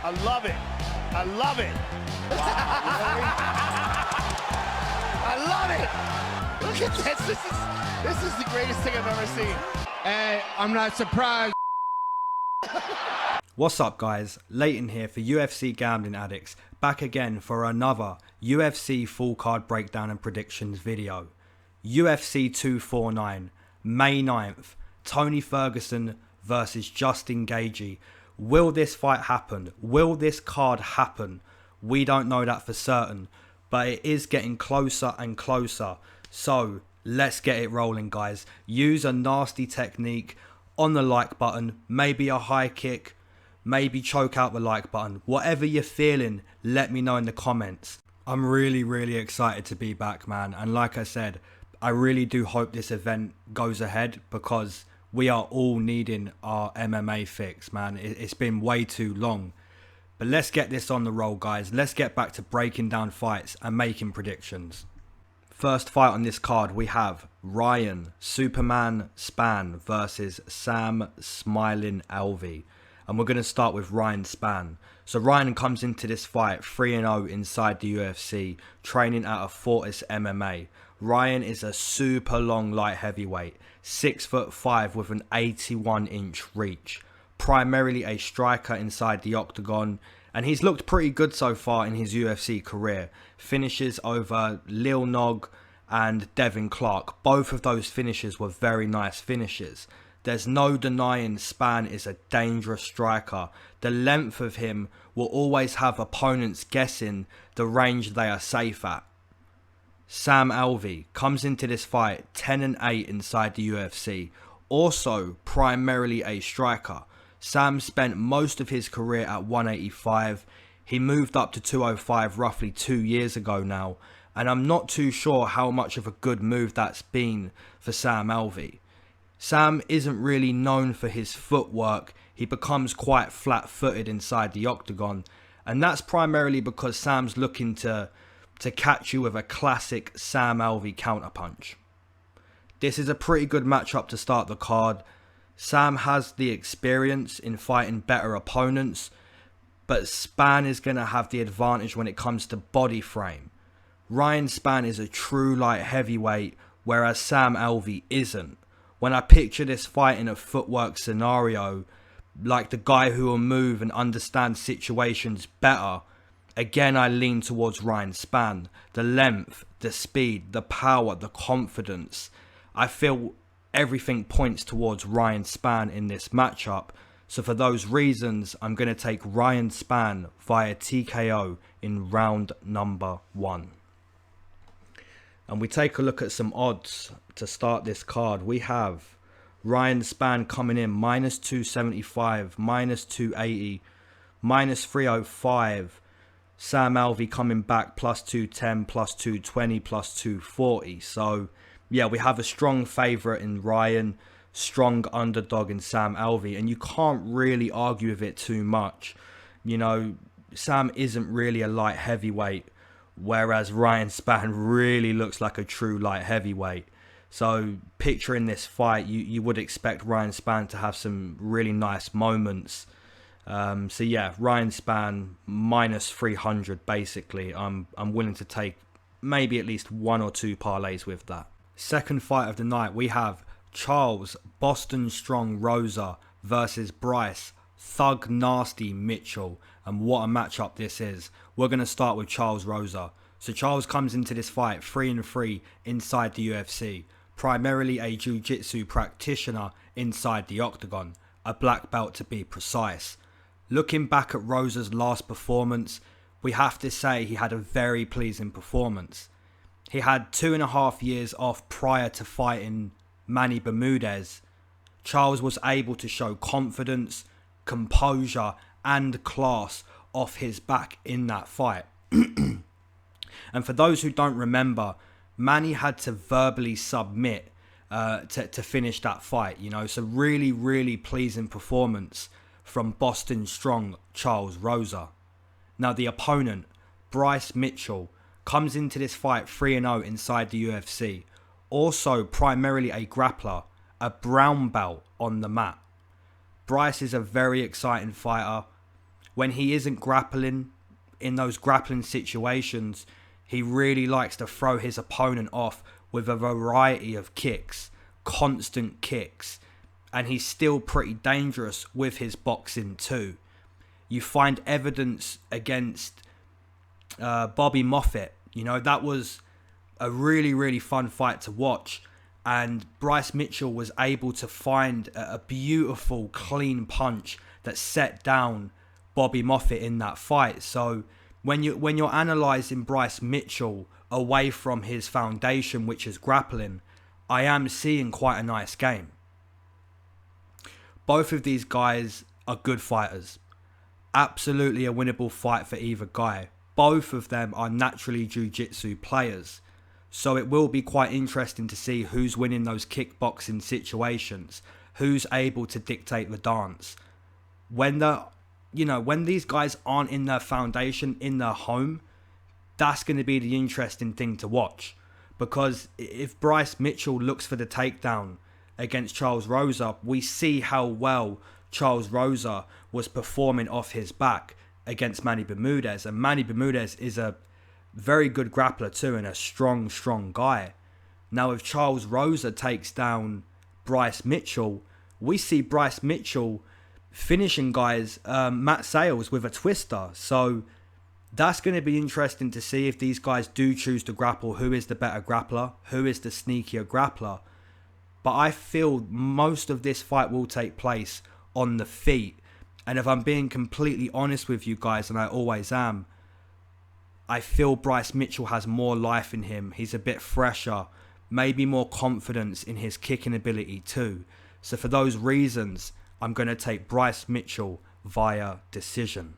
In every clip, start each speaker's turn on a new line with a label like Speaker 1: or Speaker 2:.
Speaker 1: I love it. I love it. I love it. Look at this. This is the greatest thing I've ever seen.
Speaker 2: Hey, I'm not surprised.
Speaker 3: What's up guys, Leighton here for UFC Gambling Addicts, back again for another UFC full card breakdown and predictions video. UFC 249, May 9th, Tony Ferguson versus Justin Gaethje. Will this fight happen? Will this card happen? We don't know that for certain, but it is getting closer and closer. So let's get it rolling guys. Use a nasty technique on the like button, maybe a high kick, maybe choke out the like button. Whatever you're feeling, let me know in the comments. I'm really excited to be back, man. And like I said, I really do hope this event goes ahead because we are all needing our MMA fix, man. It's been way too long. But let's get this on the roll, guys. Let's get back to breaking down fights and making predictions. First fight on this card, we have Ryan Superman Spann versus Sam Smiling Alvey. And we're going to start with Ryan Spann. So Ryan comes into this fight 3-0 inside the UFC, training at a Fortis MMA. Ryan is a super long light heavyweight, 6'5" with an 81-inch reach. Primarily a striker inside the octagon, and he's looked pretty good so far in his UFC career. Finishes over Lil Nog and Devin Clark. Both of those finishes were very nice finishes. There's no denying Spann is a dangerous striker. The length of him will always have opponents guessing the range they are safe at. Sam Alvey comes into this fight 10-8 inside the UFC. Also primarily a striker. Sam spent most of his career at 185. He moved up to 205 roughly 2 years ago now. And I'm not too sure how much of a good move that's been for Sam Alvey. Sam isn't really known for his footwork. He becomes quite flat-footed inside the octagon. And that's primarily because Sam's looking to catch you with a classic Sam Alvey counterpunch. This is a pretty good matchup to start the card. Sam has the experience in fighting better opponents, but Spann is going to have the advantage when it comes to body frame. Ryan Spann is a true light heavyweight, whereas Sam Alvey isn't. When I picture this fight in a footwork scenario, like the guy who will move and understand situations better, again I lean towards Ryan Spann. The length, the speed, the power, the confidence. I feel everything points towards Ryan Spann in this matchup. So for those reasons, I'm going to take Ryan Spann via TKO in round number 1. And we take a look at some odds to start this card. We have Ryan Spann coming in minus 275, minus 280, minus 305. Sam Alvey coming back plus 210, plus 220, plus 240. So yeah, we have a strong favourite in Ryan, strong underdog in Sam Alvey, and you can't really argue with it too much. You know, Sam isn't really a light heavyweight, whereas Ryan Spann really looks like a true light heavyweight. So picturing this fight, you would expect Ryan Spann to have some really nice moments. So yeah, Ryan Spann minus 300 basically. I'm willing to take maybe at least 1 or 2 parlays with that. Second fight of the night, we have Charles Boston Strong Rosa versus Bryce Thug Nasty Mitchell. And what a matchup this is. We're going to start with Charles Rosa. So Charles comes into this fight 3-3 inside the UFC. Primarily a jiu-jitsu practitioner inside the octagon. A black belt to be precise. Looking back at Rosa's last performance, we have to say he had a very pleasing performance. He had 2.5 years off prior to fighting Manny Bermudez. Charles was able to show confidence, composure and class off his back in that fight. And for those who don't remember, Manny had to verbally submit to finish that fight, you know. So really pleasing performance from Boston Strong Charles Rosa. Now the opponent, Bryce Mitchell, comes into this fight 3-0 inside the UFC. Also primarily a grappler, a brown belt on the mat. Bryce is a very exciting fighter. when he isn't grappling, in those grappling situations, he really likes to throw his opponent off with a variety of kicks, constant kicks, and he's still pretty dangerous with his boxing too. You find evidence against Bobby Moffett. You know, that was a really, really fun fight to watch. And Bryce Mitchell was able to find a beautiful, clean punch that set down Bobby Moffett in that fight. So when you're analysing Bryce Mitchell away from his foundation, which is grappling, I am seeing quite a nice game. Both of these guys are good fighters. Absolutely a winnable fight for either guy. Both of them are naturally jiu-jitsu players. So it will be quite interesting to see who's winning those kickboxing situations, who's able to dictate the dance. When these guys aren't in their foundation, in their home, that's going to be the interesting thing to watch. Because if Bryce Mitchell looks for the takedown against Charles Rosa, we see how well Charles Rosa was performing off his back against Manny Bermudez. And Manny Bermudez is a very good grappler too, and a strong guy. Now, if Charles Rosa takes down Bryce Mitchell, we see Bryce Mitchell finishing guys, Matt Sales with a twister. So that's going to be interesting to see if these guys do choose to grapple. Who is the better grappler? Who is the sneakier grappler? But I feel most of this fight will take place on the feet. And if I'm being completely honest with you guys, and I always am, I feel Bryce Mitchell has more life in him. He's a bit fresher, maybe more confidence in his kicking ability too. So for those reasons, I'm going to take Bryce Mitchell via decision.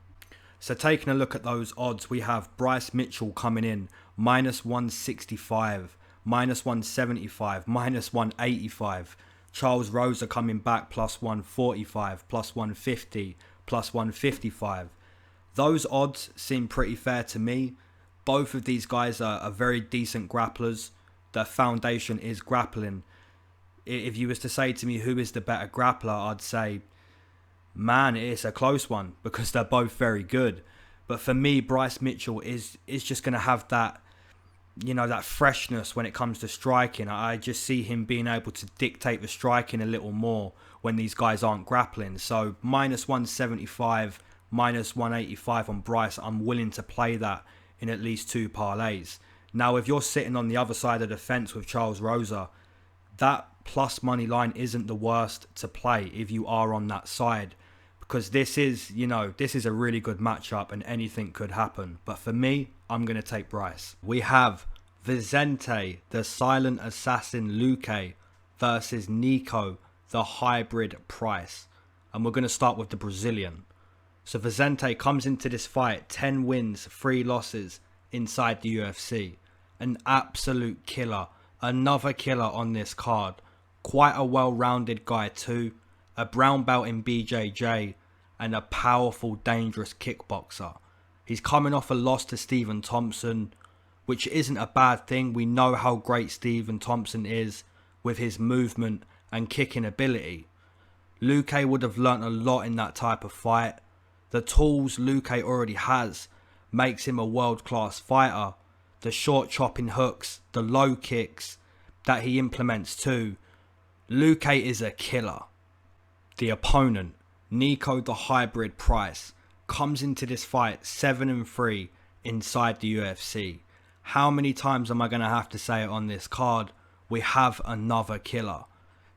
Speaker 3: So taking a look at those odds, we have Bryce Mitchell coming in -165, -175, -185. Charles Rosa coming back +145, +150, +155. Those odds seem pretty fair to me. Both of these guys are very decent grapplers. Their foundation is grappling. If you was to say to me who is the better grappler, I'd say, man, it's a close one because they're both very good. But for me, Bryce Mitchell is just going to have that, that freshness when it comes to striking. I just see him being able to dictate the striking a little more when these guys aren't grappling. So -175, -185 on Bryce, I'm willing to play that in at least 2 parlays. Now, if you're sitting on the other side of the fence with Charles Rosa, that plus money line isn't the worst to play if you are on that side, because this is a really good matchup and anything could happen. But for me, I'm going to take Bryce. We have Vicente, the silent assassin Luque, versus Nico, the hybrid Price. And we're going to start with the Brazilian. So Vicente comes into this fight 10 wins, 3 losses inside the UFC. An absolute killer. Another killer on this card. Quite a well-rounded guy too. A brown belt in BJJ and a powerful, dangerous kickboxer. He's coming off a loss to Stephen Thompson, which isn't a bad thing. We know how great Stephen Thompson is with his movement and kicking ability. Luque would have learnt a lot in that type of fight. The tools Luque already has makes him a world-class fighter. The short chopping hooks, the low kicks that he implements too. Luque is a killer. The opponent, Nico the hybrid Price, comes into this fight 7-3 inside the UFC. How many times am I going to have to say it on this card? We have another killer.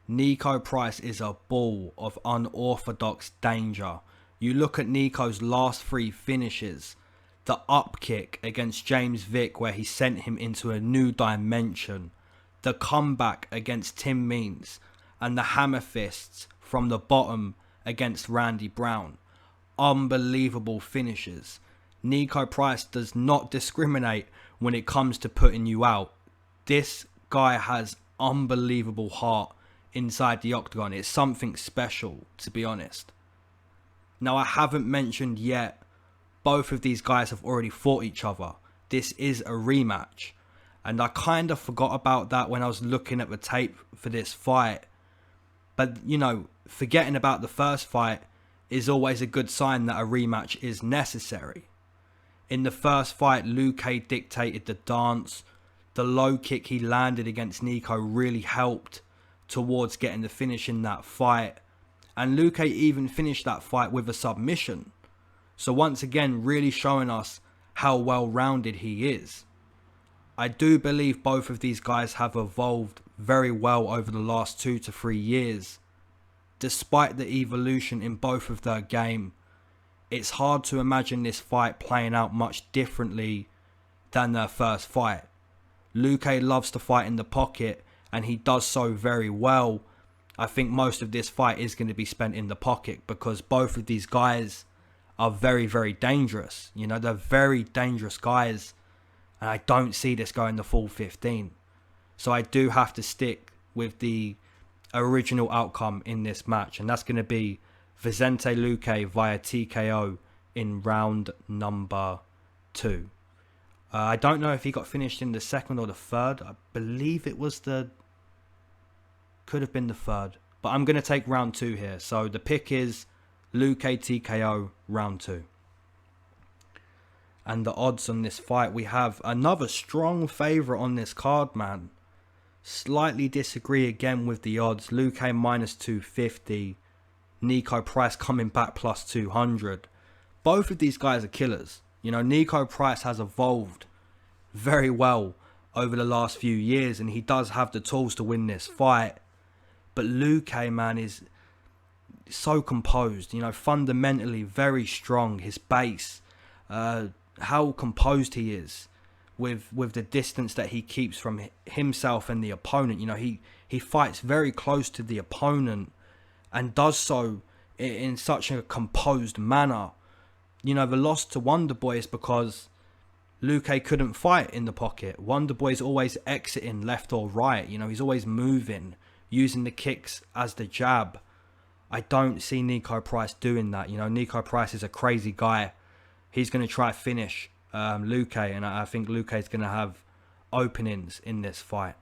Speaker 3: Nico Price is a ball of unorthodox danger. You look at Nico's last 3 finishes. The up kick against James Vick where he sent him into a new dimension. The comeback against Tim Means. And the hammer fists from the bottom against Randy Brown. Unbelievable finishes. Nico Price does not discriminate when it comes to putting you out. This guy has unbelievable heart inside the octagon. It's something special, to be honest. Now, I haven't mentioned yet, both of these guys have already fought each other. This is a rematch. And I kind of forgot about that when I was looking at the tape for this fight. But, forgetting about the first fight, is always a good sign that a rematch is necessary. In the first fight, Luque dictated the dance. The low kick he landed against Nico really helped towards getting the finish in that fight. And Luque even finished that fight with a submission. So once again, really showing us how well-rounded he is. I do believe both of these guys have evolved very well over the last 2 to 3 years. Despite the evolution in both of their game, it's hard to imagine this fight playing out much differently than their first fight. Luque loves to fight in the pocket, and he does so very well. I think most of this fight is going to be spent in the pocket because both of these guys are very, very dangerous. You know, they're very dangerous guys, and I don't see this going the full 15. So I do have to stick with the original outcome in this match, and that's going to be Vicente Luque via TKO in round number 2. I don't know if he got finished in the second or the third. I believe it was could have been the third. But I'm going to take round 2 here. So the pick is Luque TKO round 2. And the odds on this fight, we have another strong favourite on this card, man. Slightly disagree again with the odds. Luque minus 250. Nico Price coming back plus 200. Both of these guys are killers. You know, Nico Price has evolved very well over the last few years, and he does have the tools to win this fight. But Luque, man, is so composed, you know, fundamentally very strong. His base, how composed he is with the distance that he keeps from himself and the opponent. You know, he fights very close to the opponent and does so in such a composed manner. You know, the loss to Wonderboy is because Luque couldn't fight in the pocket. Wonderboy's always exiting left or right. You know, he's always moving, using the kicks as the jab. I don't see Nico Price doing that. You know, Nico Price is a crazy guy. He's going to try to finish Luque, and I think Luque is going to have openings in this fight.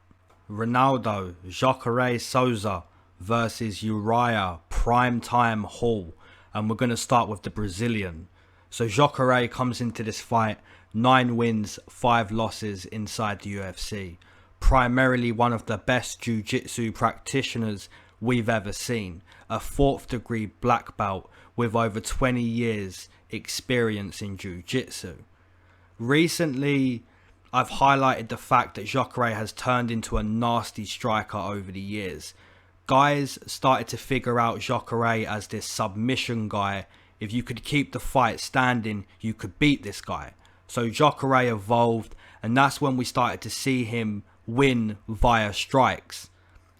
Speaker 3: Ronaldo, Jacare Souza versus Uriah, primetime Hall. And we're going to start with the Brazilian. So Jacare comes into this fight 9 wins, 5 losses inside the UFC. Primarily one of the best jiu-jitsu practitioners we've ever seen. A 4th degree black belt with over 20 years experience in jiu-jitsu. Recently, I've highlighted the fact that Jacare has turned into a nasty striker over the years. Guys started to figure out Jacare as this submission guy. If you could keep the fight standing, you could beat this guy. So Jacare evolved, and that's when we started to see him win via strikes.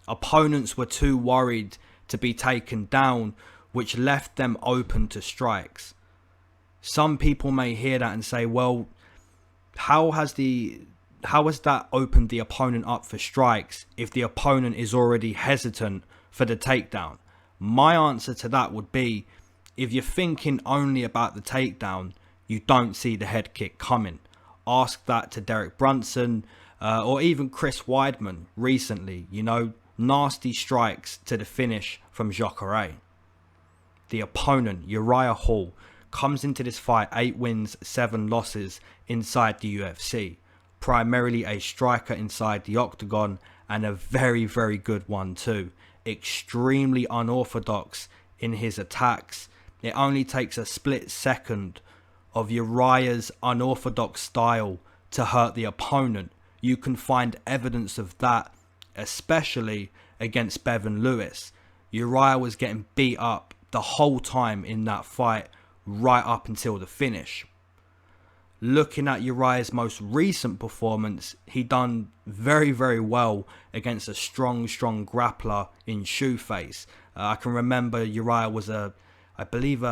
Speaker 3: Opponents were too worried to be taken down, which left them open to strikes. Some people may hear that and say, well, how has that opened the opponent up for strikes if the opponent is already hesitant for the takedown? My answer to that would be, if you're thinking only about the takedown, you don't see the head kick coming. Ask that to Derek Brunson or even Chris Weidman recently. You know, nasty strikes to the finish from Jacare. The opponent, Uriah Hall, comes into this fight 8 wins, 7 losses inside the UFC. Primarily a striker inside the octagon, and a very, very good one too. Extremely unorthodox in his attacks. It only takes a split second of Uriah's unorthodox style to hurt the opponent. You can find evidence of that, especially against Bevan Lewis. Uriah was getting beat up the whole time in that fight, right up until the finish. Looking at Uriah's most recent performance, he done very, very well against a strong grappler in Shoeface. I can remember Uriah was I believe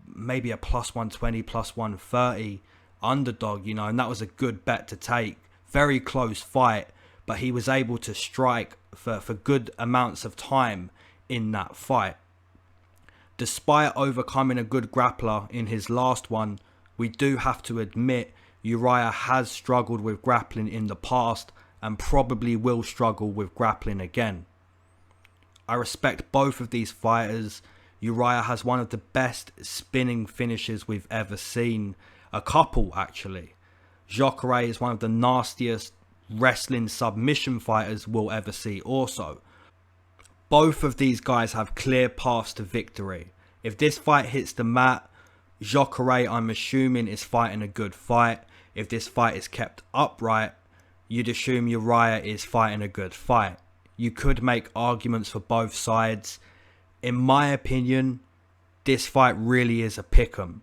Speaker 3: maybe a plus 120, plus 130 underdog, you know, and that was a good bet to take. Very close fight, but he was able to strike for good amounts of time in that fight. Despite overcoming a good grappler in his last one, we do have to admit Uriah has struggled with grappling in the past and probably will struggle with grappling again. I respect both of these fighters. Uriah has one of the best spinning finishes we've ever seen. A couple, actually. Jacare is one of the nastiest wrestling submission fighters we'll ever see also. Both of these guys have clear paths to victory. If this fight hits the mat, Jacare, I'm assuming, is fighting a good fight. If this fight is kept upright, you'd assume Uriah is fighting a good fight. You could make arguments for both sides. In my opinion, this fight really is a pick'em.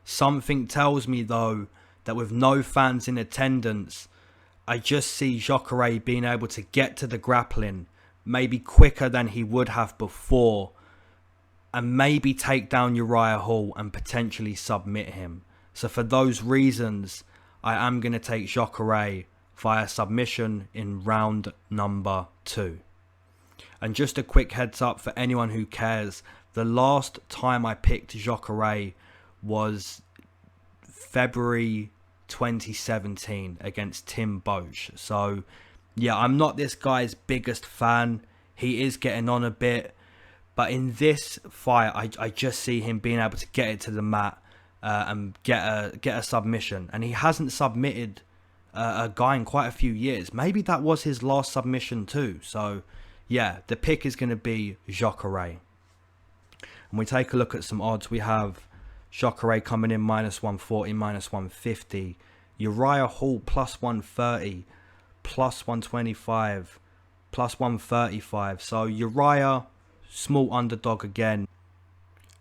Speaker 3: Something tells me though that with no fans in attendance, I just see Jacare being able to get to the grappling maybe quicker than he would have before, and maybe take down Uriah Hall and potentially submit him. So for those reasons, I am going to take Jacare via submission in round number 2. And just a quick heads up for anyone who cares, the last time I picked Jacare was February 2017 against Tim Bosch. So yeah, I'm not this guy's biggest fan. He is getting on a bit, but in this fight I just see him being able to get it to the mat and get a submission. And he hasn't submitted a guy in quite a few years. Maybe that was his last submission too. So yeah, the pick is going to be Jacare. And we take a look at some odds. We have Jacare coming in -140, -150. Uriah Hall +130, +125, +135. So Uriah, small underdog again.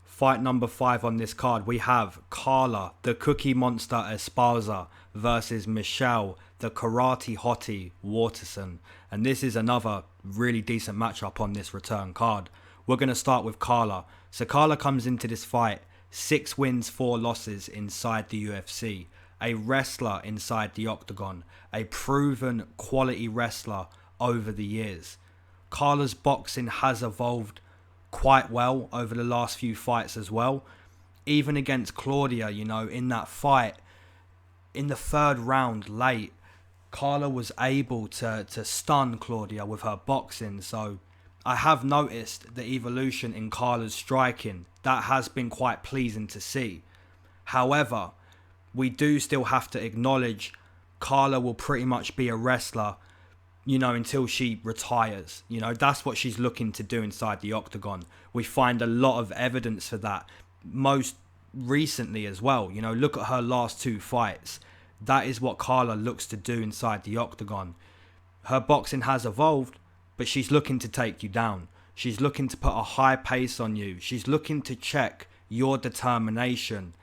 Speaker 3: Fight number 5 on this card, we have Carla, the Cookie Monster Esparza, versus Michelle, the Karate Hottie Waterson. And this is another really decent matchup on this return card. We're going to start with Carla. So Carla comes into this fight 6 wins, 4 losses inside the UFC. A wrestler inside the octagon. A proven quality wrestler over the years. Carla's boxing has evolved quite well over the last few fights as well. Even against Claudia, you know, in that fight, in the 3rd round late, Carla was able to stun Claudia with her boxing. So I have noticed the evolution in Carla's striking. That has been quite pleasing to see. However, we do still have to acknowledge Carla will pretty much be a wrestler, you know, until she retires. You know, that's what she's looking to do inside the octagon. We find a lot of evidence for that. Most recently as well, you know, look at her last 2 fights. That is what Carla looks to do inside the octagon. Her boxing has evolved, but she's looking to take you down. She's looking to put a high pace on you. She's looking to check your determination.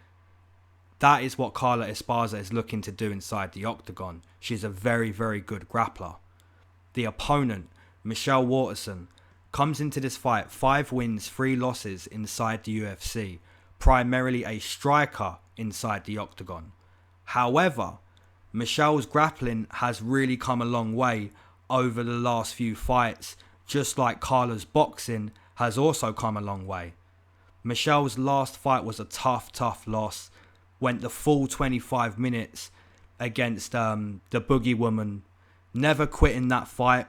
Speaker 3: That is what Carla Esparza is looking to do inside the octagon. She's a very, very good grappler. The opponent, Michelle Waterson, comes into this fight 5 wins, 3 losses inside the UFC. Primarily a striker inside the octagon. However, Michelle's grappling has really come a long way over the last few fights, just like Carla's boxing has also come a long way. Michelle's last fight was a tough loss. Went the full 25 minutes against the Boogie Woman. Never quit in that fight,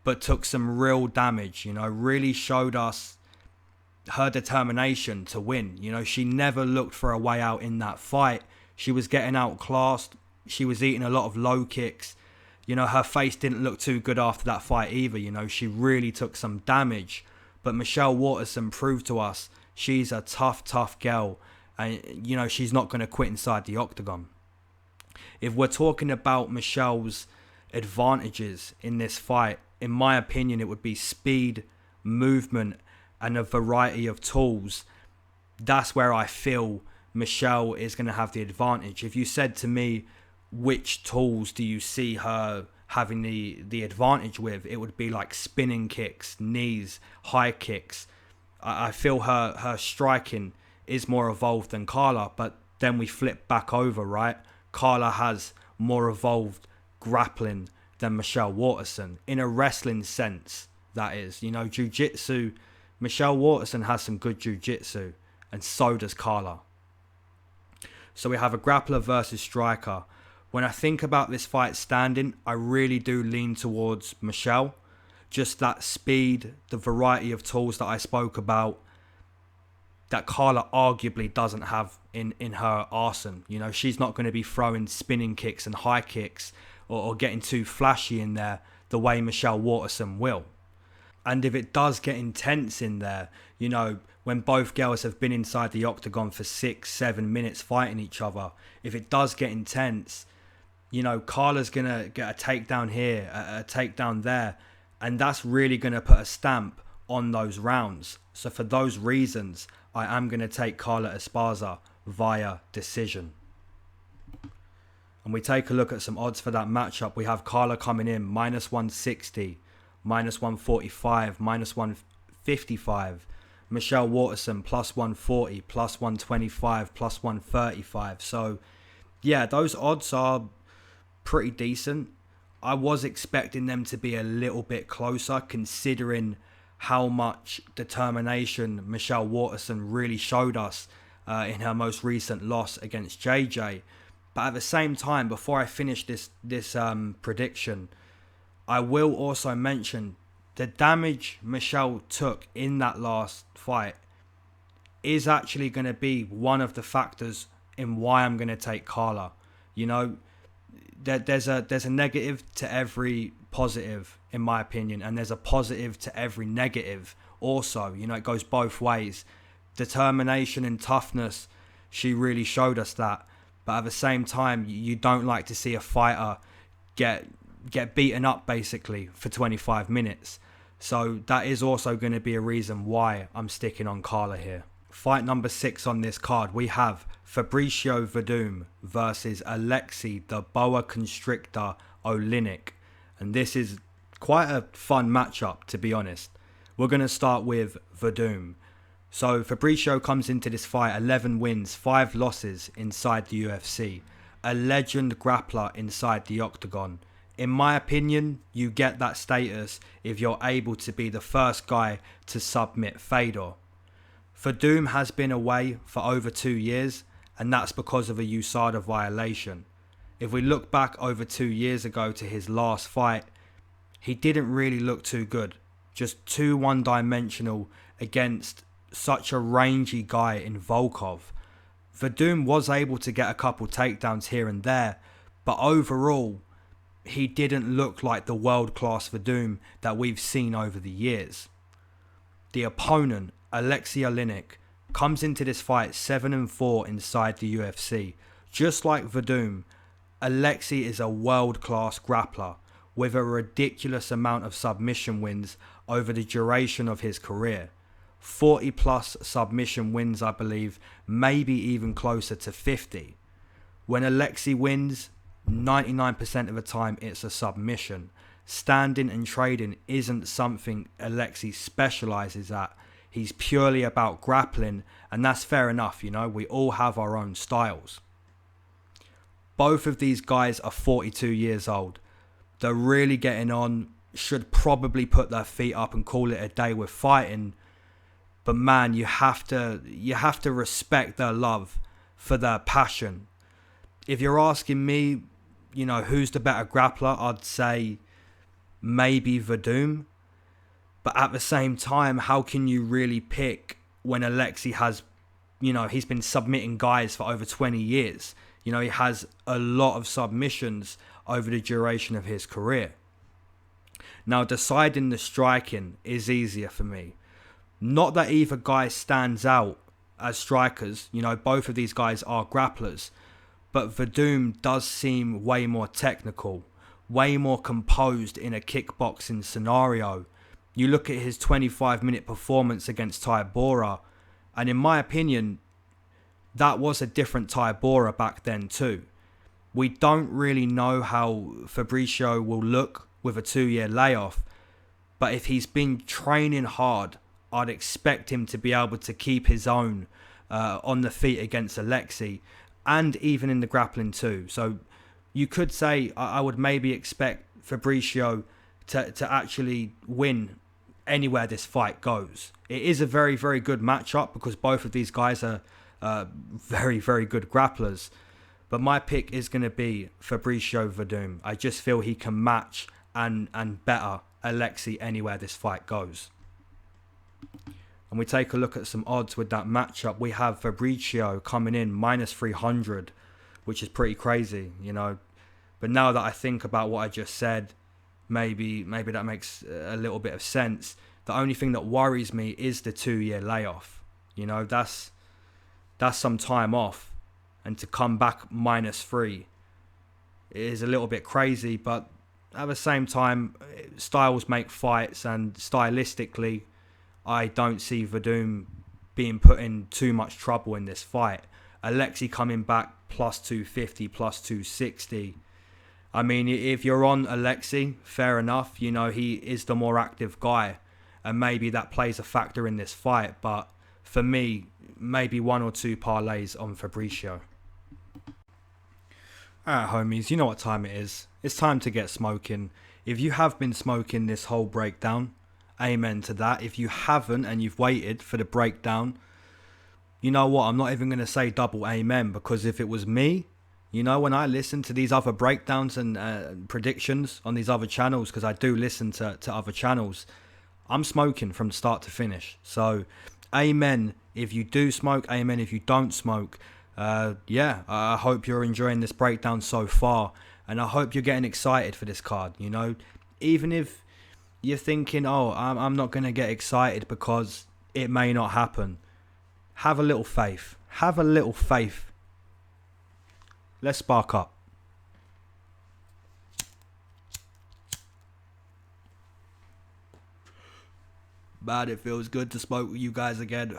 Speaker 3: but took some real damage, you know, really showed us her determination to win. You know, she never looked for a way out in that fight. She was getting outclassed. She was eating a lot of low kicks. You know, her face didn't look too good after that fight either. You know, she really took some damage. But Michelle Waterson proved to us she's a tough girl. And, you know, she's not going to quit inside the octagon. If we're talking about Michelle's advantages in this fight, in my opinion, it would be speed, movement, and a variety of tools. That's where I feel Michelle is going to have the advantage. If you said to me, which tools do you see her having the advantage with, it would be like spinning kicks, knees, high kicks. I feel her striking is more evolved than Carla, but then we flip back over, right? Carla has more evolved grappling than Michelle Waterson, in a wrestling sense, that is. You know, jiu-jitsu, Michelle Waterson has some good jiu-jitsu, and so does Carla. So we have a grappler versus striker. When I think about this fight standing, I really do lean towards Michelle. Just that speed, the variety of tools that I spoke about. that Carla arguably doesn't have in her arsenal. You know, she's not going to be throwing spinning kicks and high kicks or getting too flashy in there the way Michelle Waterson will. And if it does get intense in there, you know, when both girls have been inside the octagon for 6-7 minutes fighting each other, if it does get intense, you know, Carla's going to get a takedown here, a takedown there, and that's really going to put a stamp on those rounds. So for those reasons, I am going to take Carla Esparza via decision. And we take a look at some odds for that matchup. We have Carla coming in -160, -145, -155. Michelle Waterson +140, +125, +135. So yeah, those odds are pretty decent. I was expecting them to be a little bit closer, considering how much determination Michelle Waterson really showed us in her most recent loss against JJ. But at the same time, before I finish this prediction, I will also mention the damage Michelle took in that last fight is actually going to be one of the factors in why I'm going to take Carla. You know, there's a negative to every positive, in my opinion, and there's a positive to every negative also. You know, it goes both ways. Determination and toughness, she really showed us that. But at the same time, you don't like to see a fighter get beaten up basically for 25 minutes. So that is also going to be a reason why I'm sticking on Carla here. Fight number 6 on this card, we have Fabricio Werdum versus Alexy the Boa Constrictor Oleinik. And this is quite a fun matchup, to be honest. We're going to start with Werdum. So Fabricio comes into this fight 11 wins, 5 losses inside the UFC. A legend grappler inside the octagon. In my opinion, you get that status if you're able to be the first guy to submit Fedor. Werdum has been away for over 2 years, and that's because of a USADA violation. If we look back over 2 years ago to his last fight, he didn't really look too good. Just too one-dimensional against such a rangy guy in Volkov. Werdum was able to get a couple takedowns here and there, but overall, he didn't look like the world-class Werdum that we've seen over the years. The opponent, Alexy Oleinik, comes into this fight 7-4 inside the UFC. Just like Werdum, Alexy is a world-class grappler with a ridiculous amount of submission wins over the duration of his career. 40 plus submission wins, I believe, maybe even closer to 50. When Alexy wins, 99% of the time it's a submission. Standing and trading isn't something Alexy specializes at. He's purely about grappling, and that's fair enough, you know, we all have our own styles. Both of these guys are 42 years old. They're really getting on, should probably put their feet up and call it a day with fighting. But man, you have to respect their love for their passion. If you're asking me, you know, who's the better grappler, I'd say maybe Werdum. But at the same time, how can you really pick when Alexy has, you know, he's been submitting guys for over 20 years. You know, he has a lot of submissions over the duration of his career. Now, deciding the striking is easier for me. Not that either guy stands out as strikers. You know, both of these guys are grapplers. But Werdum does seem way more technical, way more composed in a kickboxing scenario. You look at his 25-minute performance against Tybura, and in my opinion, that was a different Tybura back then too. We don't really know how Fabricio will look with a 2-year layoff, but if he's been training hard, I'd expect him to be able to keep his own on the feet against Alexy, and even in the grappling too. So you could say I would maybe expect Fabricio to actually win anywhere this fight goes. It is a very, very good matchup because both of these guys are very, very good grapplers. But my pick is going to be Fabricio Werdum. I just feel he can match and better Alexy anywhere this fight goes. and we take a look at some odds with that matchup, we have Fabricio coming in -300, which is pretty crazy, you know. But now that I think about what I just said, maybe that makes a little bit of sense. The only thing that worries me is the 2-year layoff. You know, that's some time off, and to come back -3 is a little bit crazy. But at the same time, styles make fights, and stylistically, I don't see Werdum being put in too much trouble in this fight. Alexy coming back +250, +260. I mean, if you're on Alexy, fair enough. You know, he is the more active guy, and maybe that plays a factor in this fight. But for me, maybe 1 or 2 parlays on Fabricio. Alright, homies, you know what time it is. It's time to get smoking. If you have been smoking this whole breakdown, amen to that. If you haven't and you've waited for the breakdown, you know what? I'm not even going to say double amen, because if it was me, you know, when I listen to these other breakdowns and predictions on these other channels, because I do listen to other channels, I'm smoking from start to finish. So, amen if you do smoke, amen if you don't smoke. Yeah, I hope you're enjoying this breakdown so far, and I hope you're getting excited for this card. You know, even if you're thinking, oh, I'm not going to get excited because it may not happen, have a little faith. Have a little faith. Let's spark up. Man, it feels good to smoke with you guys again.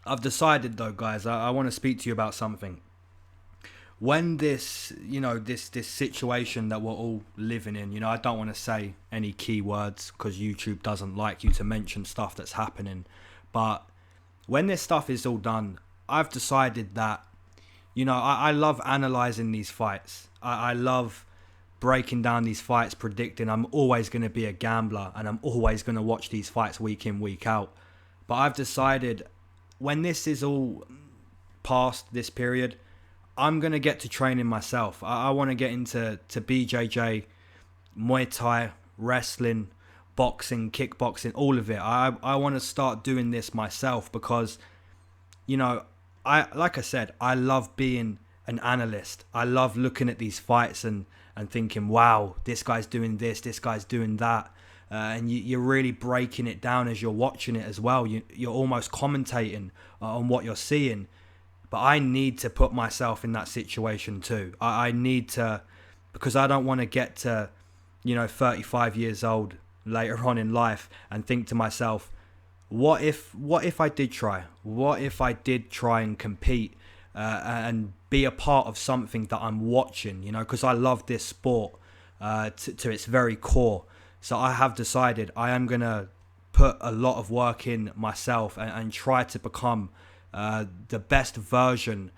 Speaker 3: I've decided though, guys, I want to speak to you about something. When this, you know, this situation that we're all living in, you know, I don't want to say any keywords because YouTube doesn't like you to mention stuff that's happening. But when this stuff is all done, I've decided that, you know, I love analysing these fights. I love breaking down these fights, predicting. I'm always going to be a gambler, and I'm always going to watch these fights week in, week out. But I've decided when this is all past, this period, I'm going to get to training myself. I want to get into BJJ, Muay Thai, wrestling, boxing, kickboxing, all of it. I want to start doing this myself because, you know, like I said, I love being an analyst. I love looking at these fights and thinking, wow, this guy's doing this guy's doing that. And you're really breaking it down as you're watching it as well. You're almost commentating on what you're seeing. But I need to put myself in that situation too. I need to, because I don't want to get to, you know, 35 years old later on in life and think to myself, what if I did try? What if I did try and compete and be a part of something that I'm watching, you know, because I love this sport to its very core. So I have decided I am going to put a lot of work in myself and try to become the best version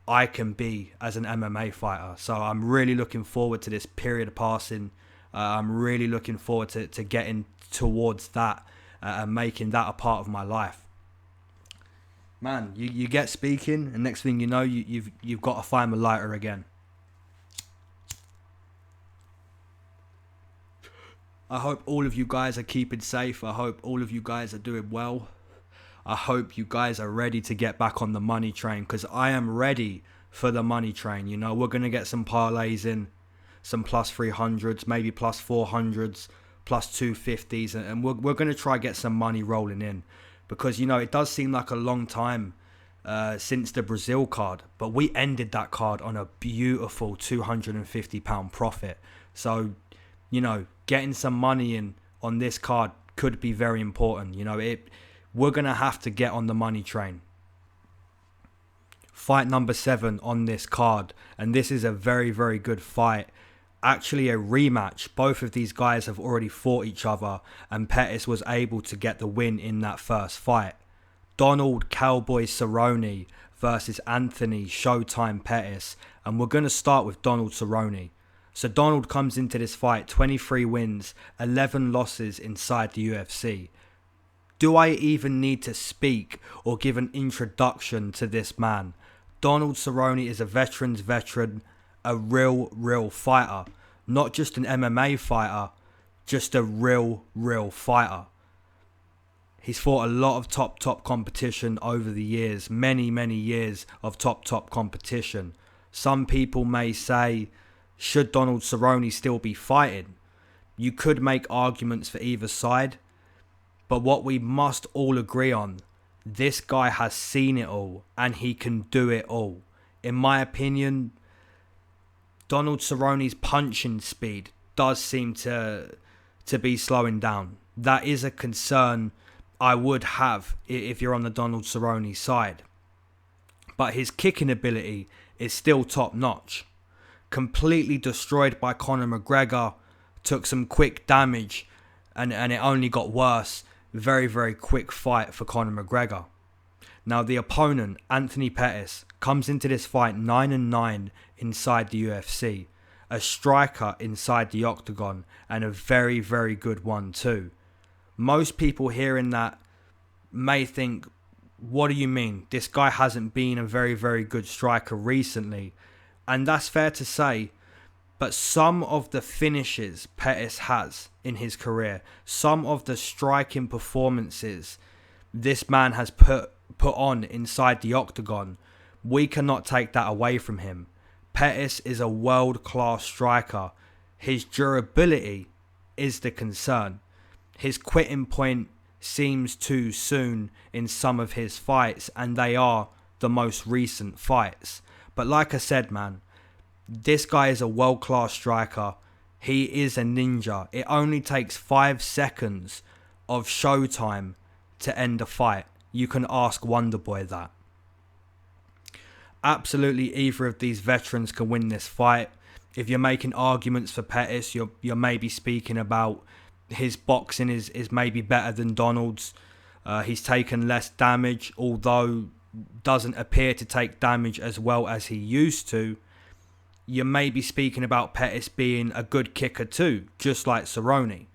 Speaker 3: I can be as an MMA fighter. So I'm really looking forward to this period of passing. I'm really looking forward to getting towards that and making that a part of my life. Man, you get speaking, and next thing you know, you've got to find the lighter again. I hope all of you guys are keeping safe. I hope all of you guys are doing well. I hope you guys are ready to get back on the money train, because I am ready for the money train. You know, we're going to get some parlays in, some +300s, maybe +400s, +250s, and we're going to try get some money rolling in, because, you know, it does seem like a long time since the Brazil card, but we ended that card on a beautiful £250 profit. So, you know, getting some money in on this card could be very important. You know, we're going to have to get on the money train. Fight number 7 on this card, and this is a very, very good fight. Actually a rematch. Both of these guys have already fought each other, and Pettis was able to get the win in that first fight. Donald Cowboy Cerrone versus Anthony Showtime Pettis, and we're going to start with Donald Cerrone. So Donald comes into this fight 23 wins, 11 losses inside the UFC. Do I even need to speak or give an introduction to this man? Donald Cerrone is a veteran's veteran, a real fighter. Not just an MMA fighter, just a real fighter. He's fought a lot of top competition over the years. Many years of top competition. Some people may say, should Donald Cerrone still be fighting? You could make arguments for either side. But what we must all agree on, this guy has seen it all and he can do it all. In my opinion, Donald Cerrone's punching speed does seem to be slowing down. That is a concern I would have if you're on the Donald Cerrone side. But his kicking ability is still top notch. Completely destroyed by Conor McGregor, took some quick damage and it only got worse. Very quick fight for Conor McGregor. Now the opponent, Anthony Pettis, comes into this fight 9-9 inside the UFC. A striker inside the octagon and a very good one too. Most people hearing that may think, what do you mean? This guy hasn't been a very good striker recently. And that's fair to say. But some of the finishes Pettis has in his career, some of the striking performances this man has put on inside the octagon, we cannot take that away from him. Pettis is a world-class striker. His durability is the concern. His quitting point seems too soon in some of his fights, and they are the most recent fights. But like I said, man, this guy is a world-class striker. He is a ninja. It only takes 5 seconds of showtime to end a fight. You can ask Wonderboy that. Absolutely either of these veterans can win this fight. If you're making arguments for Pettis, you're maybe speaking about his boxing is maybe better than Donald's. He's taken less damage, although doesn't appear to take damage as well as he used to. You may be speaking about Pettis being a good kicker too, just like Cerrone.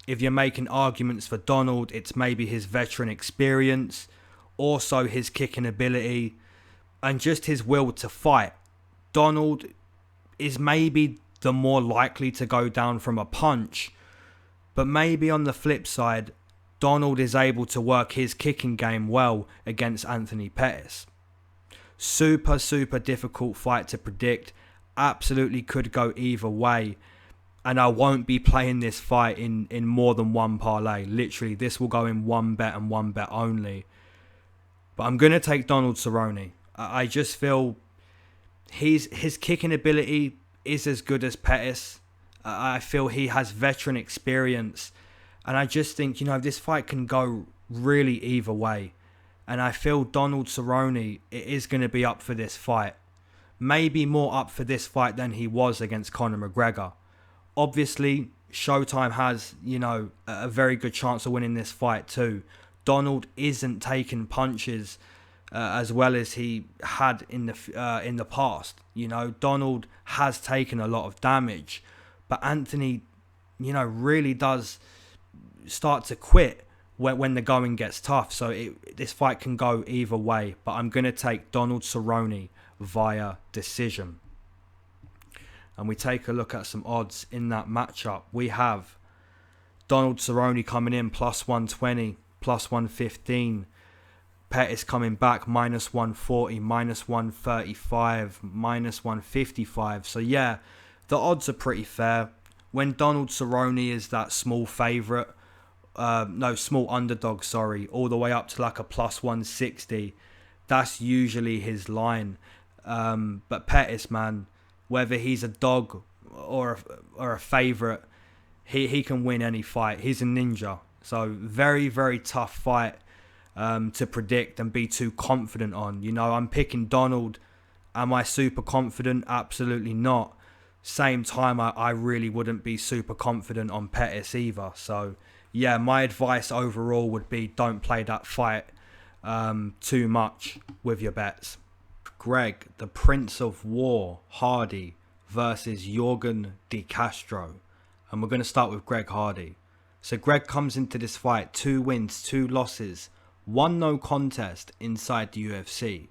Speaker 3: If you're making arguments for Donald, it's maybe his veteran experience, also his kicking ability, and just his will to fight. Donald is maybe the more likely to go down from a punch, but maybe on the flip side, Donald is able to work his kicking game well against Anthony Pettis. Super difficult fight to predict. Absolutely could go either way. And I won't be playing this fight in more than one parlay. Literally, this will go in one bet and one bet only. But I'm going to take Donald Cerrone. I just feel his kicking ability is as good as Pettis. I feel he has veteran experience. And I just think, this fight can go really either way. And I feel Donald Cerrone is going to be up for this fight. Maybe more up for this fight than he was against Conor McGregor. Obviously, Showtime has, a very good chance of winning this fight too. Donald isn't taking punches as well as he had in the past. Donald has taken a lot of damage, but Anthony, really does start to quit when the going gets tough. So this fight can go either way, but I'm going to take Donald Cerrone via decision. And we take a look at some odds in that matchup. We have Donald Cerrone coming in plus 120, plus 115. Pettis coming back minus 140, minus 135, minus 155. So yeah, the odds are pretty fair. When Donald Cerrone is that small favourite, small underdog, all the way up to like a plus 160, that's usually his line. But Pettis, man, whether he's a dog or a favourite, he can win any fight. He's a ninja. So very tough fight to predict and be too confident on. I'm picking Donald. Am I super confident? Absolutely not. Same time, I really wouldn't be super confident on Pettis either. So yeah, my advice overall would be don't play that fight too much with your bets. Greg, the Prince of War, Hardy versus Yorgan De Castro. And we're going to start with Greg Hardy. So Greg comes into this fight 2 wins, 2 losses, 1 no contest inside the UFC.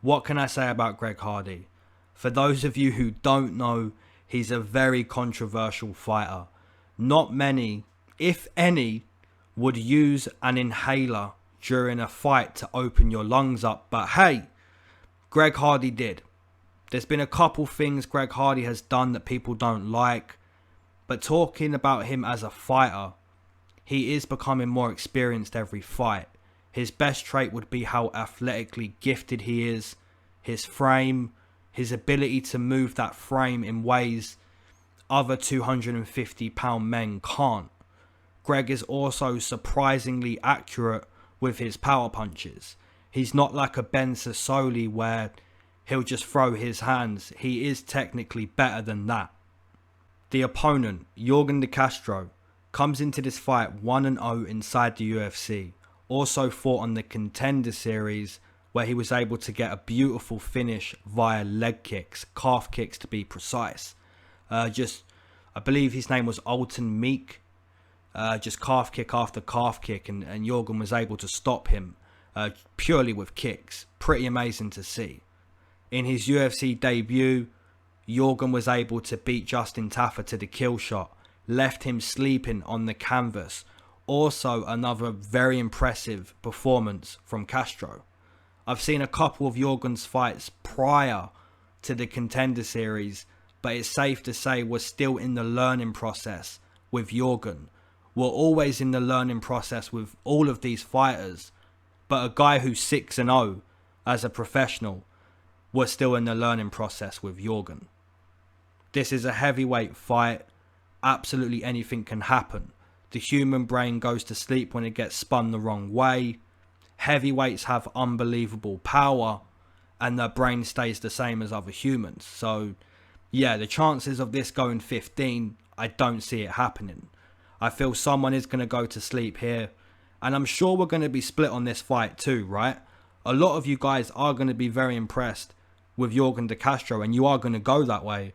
Speaker 3: What can I say about Greg Hardy? For those of you who don't know, he's a very controversial fighter. Not many, if any, would use an inhaler during a fight to open your lungs up. But hey, Greg Hardy did. There's been a couple things Greg Hardy has done that people don't like. But talking about him as a fighter, he is becoming more experienced every fight. His best trait would be how athletically gifted he is. His frame, his ability to move that frame in ways other 250-pound men can't. Greg is also surprisingly accurate with his power punches. He's not like a Ben Sassoli where he'll just throw his hands. He is technically better than that. The opponent, Yorgan de Castro, comes into this fight 1-0 inside the UFC. Also fought on the Contender Series, where he was able to get a beautiful finish via leg kicks, calf kicks to be precise. I believe his name was Alton Meek. Just calf kick after calf kick, and Yorgan was able to stop him purely with kicks. Pretty amazing to see. In his UFC debut, Yorgan was able to beat Justin Tafa to the kill shot, left him sleeping on the canvas. Also another very impressive performance from Castro. I've seen a couple of Yorgan's fights prior to the Contender Series, but it's safe to say we're still in the learning process with Yorgan. We're always in the learning process with all of these fighters, but a guy who's 6-0 as a professional, we're still in the learning process with Yorgan. This is a heavyweight fight. Absolutely anything can happen. The human brain goes to sleep when it gets spun the wrong way. Heavyweights have unbelievable power, and their brain stays the same as other humans. So, yeah, the chances of this going 15, I don't see it happening. I feel someone is going to go to sleep here, and I'm sure we're going to be split on this fight too, right? A lot of you guys are going to be very impressed with Yorgan de Castro, and you are going to go that way.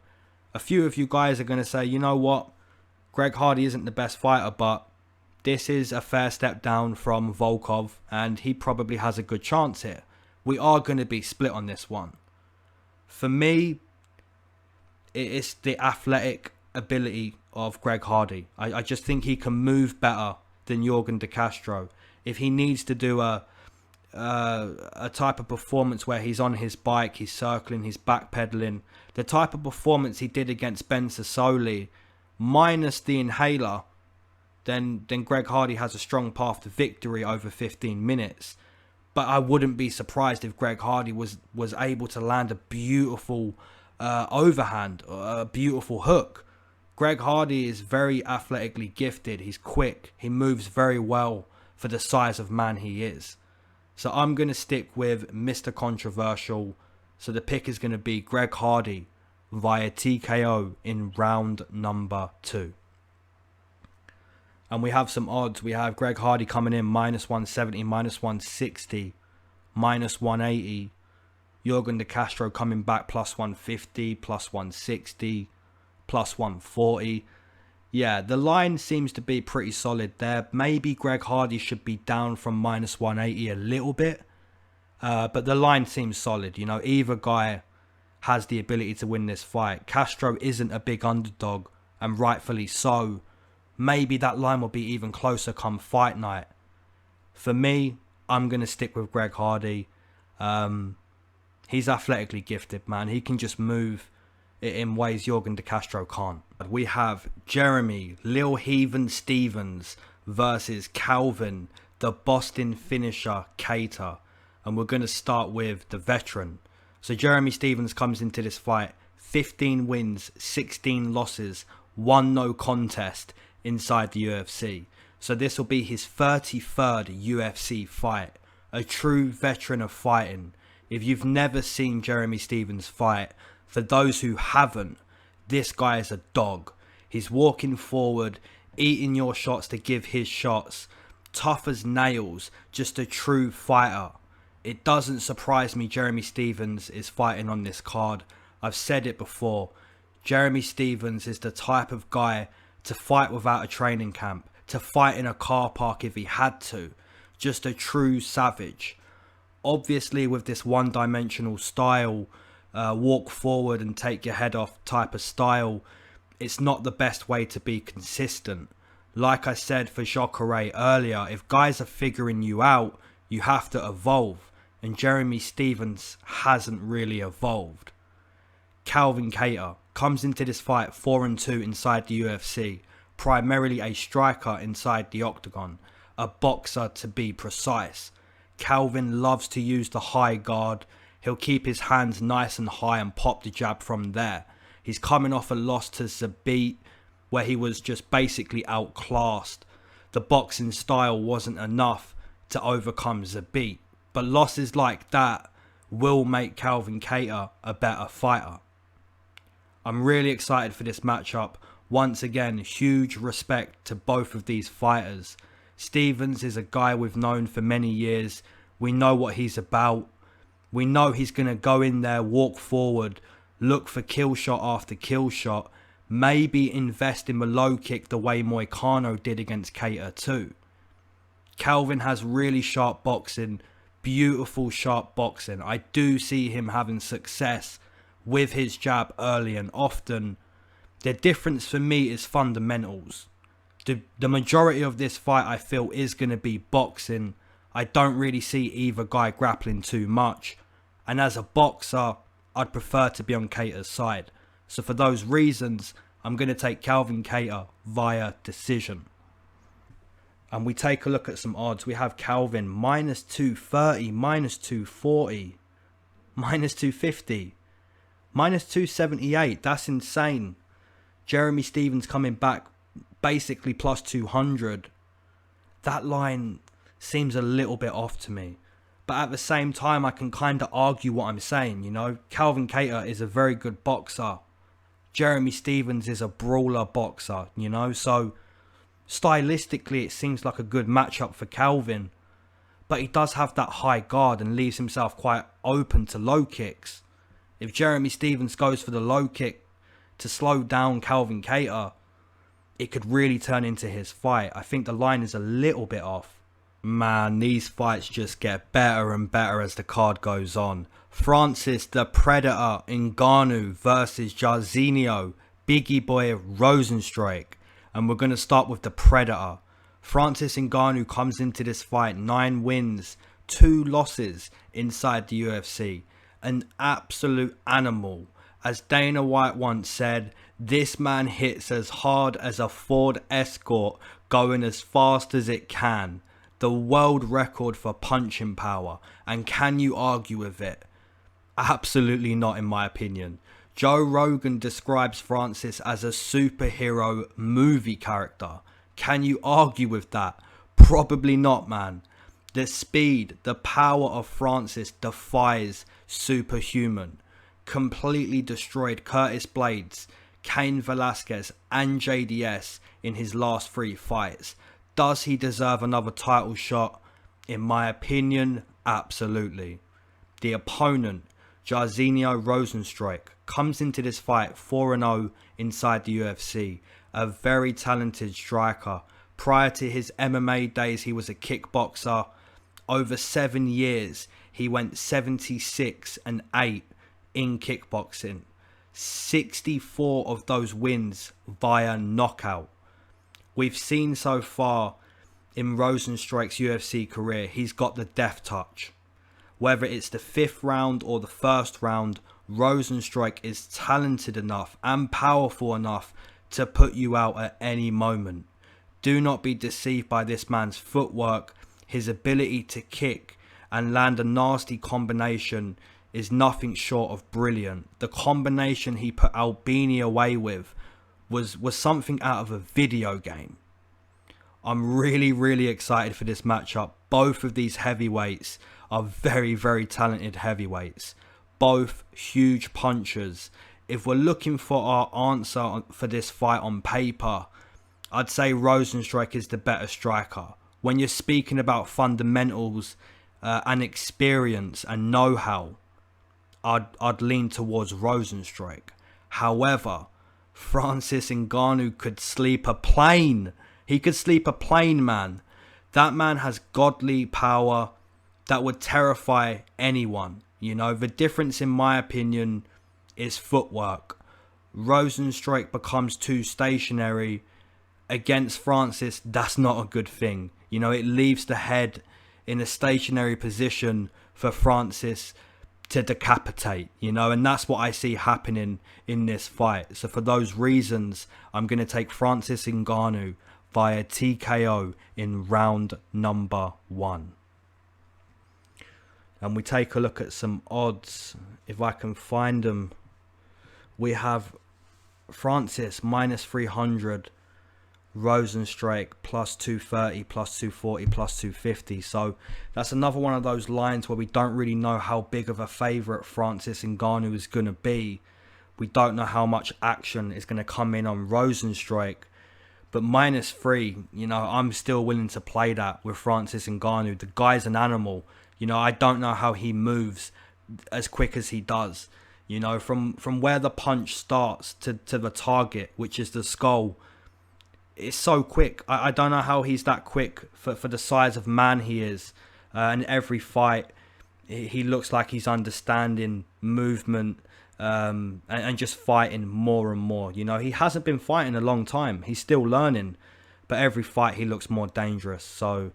Speaker 3: A few of you guys are going to say, you know what, Greg Hardy isn't the best fighter, but this is a fair step down from Volkov, and he probably has a good chance here. We are going to be split on this one. For me, it is the athletic ability of Greg Hardy. I just think he can move better than Yorgan de Castro. If he needs to do a type of performance where he's on his bike, he's circling, he's backpedaling, the type of performance he did against Ben Sassoli, minus the inhaler, then Greg Hardy has a strong path to victory over 15 minutes. But I wouldn't be surprised if Greg Hardy was able to land a beautiful overhand, a beautiful hook. Greg Hardy is very athletically gifted. He's quick. He moves very well for the size of man he is. So I'm going to stick with Mr. Controversial. So the pick is going to be Greg Hardy via TKO in round number 2. And we have some odds. We have Greg Hardy coming in -170, -160, -180. Yorgan de Castro coming back +150, +160, +140. Yeah, the line seems to be pretty solid there. Maybe Greg Hardy should be down from -180 a little bit. But the line seems solid. You know, either guy has the ability to win this fight. Castro isn't a big underdog, and rightfully so. Maybe that line will be even closer come fight night. For me, I'm going to stick with Greg Hardy. He's athletically gifted, man. He can just move in ways Yorgan de Castro can't. We have Jeremy Lil Heathen Stevens versus Calvin, the Boston finisher, Kattar. And we're going to start with the veteran. So Jeremy Stevens comes into this fight 15 wins, 16 losses, 1 no contest inside the UFC. So this will be his 33rd UFC fight. A true veteran of fighting. If you've never seen Jeremy Stevens fight, for those who haven't, this guy is a dog. He's walking forward, eating your shots to give his shots. Tough as nails, just a true fighter. It doesn't surprise me Jeremy Stevens is fighting on this card. I've said it before. Jeremy Stevens is the type of guy to fight without a training camp, to fight in a car park if he had to. Just a true savage. Obviously with this one-dimensional style, walk forward and take your head off type of style, it's not the best way to be consistent. Like I said for Jacare earlier, if guys are figuring you out, you have to evolve. And Jeremy Stephens hasn't really evolved. Calvin Kattar comes into this fight 4-2 inside the UFC, primarily a striker inside the octagon, a boxer to be precise. Calvin loves to use the high guard. He'll keep his hands nice and high and pop the jab from there. He's coming off a loss to Zabit, where he was just basically outclassed. The boxing style wasn't enough to overcome Zabit, but losses like that will make Calvin Kattar a better fighter. I'm really excited for this matchup. Once again, huge respect to both of these fighters. Stephens is a guy we've known for many years. We know what he's about. We know he's going to go in there, walk forward, look for kill shot after kill shot, maybe invest in the low kick the way Moicano did against Kattar too. Calvin has really sharp boxing, beautiful sharp boxing. I do see him having success with his jab early and often. The difference for me is fundamentals. The majority of this fight I feel is going to be boxing. I don't really see either guy grappling too much. And as a boxer, I'd prefer to be on Kattar's side. So for those reasons, I'm going to take Calvin Kattar via decision. And we take a look at some odds. We have Calvin minus 230, minus 240, minus 250, minus 278. That's insane. Jeremy Stephens coming back basically plus 200. That line seems a little bit off to me. But at the same time, I can kind of argue what I'm saying, you know. Calvin Kattar is a very good boxer. Jeremy Stephens is a brawler boxer, you know. So stylistically, it seems like a good matchup for Calvin. But he does have that high guard and leaves himself quite open to low kicks. If Jeremy Stephens goes for the low kick to slow down Calvin Kattar, it could really turn into his fight. I think the line is a little bit off. Man, these fights just get better and better as the card goes on. Francis the Predator Ngannou versus Jairzinho Biggie Boy Rozenstruik. And we're going to start with the Predator. Francis Ngannou comes into this fight 9 wins, 2 losses inside the UFC. An absolute animal. As Dana White once said, this man hits as hard as a Ford Escort going as fast as it can. The world record for punching power. And can you argue with it? Absolutely not, in my opinion. Joe Rogan describes Francis as a superhero movie character. Can you argue with that? Probably not, man. The speed, the power of Francis defies superhuman. Completely destroyed Curtis Blades, Cain Velasquez and JDS in his last 3 fights. Does he deserve another title shot? In my opinion, absolutely. The opponent, Jairzinho Rozenstruik, comes into this fight 4-0 inside the UFC. A very talented striker. Prior to his MMA days, he was a kickboxer. Over 7 years, he went 76-8 in kickboxing. 64 of those wins via knockout. We've seen so far in Rozenstruik's UFC career, he's got the death touch. Whether it's the 5th round or the 1st round, Rozenstruik is talented enough and powerful enough to put you out at any moment. Do not be deceived by this man's footwork. His ability to kick and land a nasty combination is nothing short of brilliant. The combination he put Albini away with was something out of a video game. I'm really excited for this matchup. Both of these heavyweights are very talented heavyweights. Both huge punchers. If we're looking for our answer for this fight on paper, I'd say Rozenstruik is the better striker. When you're speaking about fundamentals and experience and know-how, I'd lean towards Rozenstruik. However, Francis Ngannou could sleep a plane. He could sleep a plane, man. That man has godly power that would terrify anyone. You know, the difference in my opinion is footwork. Rozenstruik becomes too stationary against Francis, that's not a good thing. You know, it leaves the head in a stationary position for Francis to decapitate, you know, and that's what I see happening in this fight. So for those reasons, I'm going to take Francis Ngannou via TKO in round number 1. And we take a look at some odds, if I can find them. We have Francis minus 300, Rozenstruik plus 230, plus 240, plus 250. So that's another one of those lines where we don't really know how big of a favourite Francis Ngannou is going to be. We don't know how much action is going to come in on Rozenstruik. But minus 3, you know, I'm still willing to play that with Francis Ngannou. The guy's an animal. You know, I don't know how he moves as quick as he does. You know, from where the punch starts to the target, which is the skull, it's so quick. I don't know how he's that quick for the size of man he is. And every fight, he looks like he's understanding movement and just fighting more and more. You know, he hasn't been fighting a long time. He's still learning. But every fight, he looks more dangerous. So,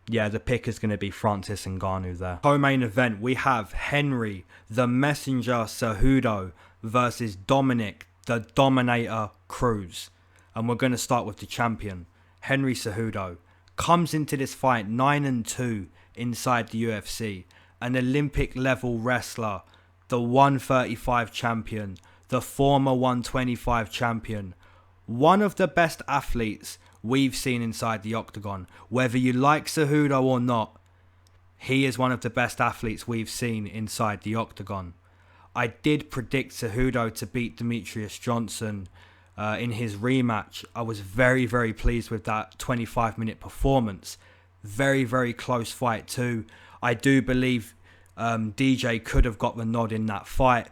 Speaker 3: yeah, the pick is going to be Francis Ngannou there. Co-main event, we have Henry, the Messenger Cejudo versus Dominic, the Dominator Cruz. And we're going to start with the champion. Henry Cejudo comes into this fight 9-2 inside the UFC. An Olympic level wrestler, the 135 champion, the former 125 champion. One of the best athletes we've seen inside the octagon. Whether you like Cejudo or not, he is one of the best athletes we've seen inside the octagon. I did predict Cejudo to beat Demetrius Johnson in his rematch. I was very, very pleased with that 25-minute performance. Very, very close fight too. I do believe DJ could have got the nod in that fight,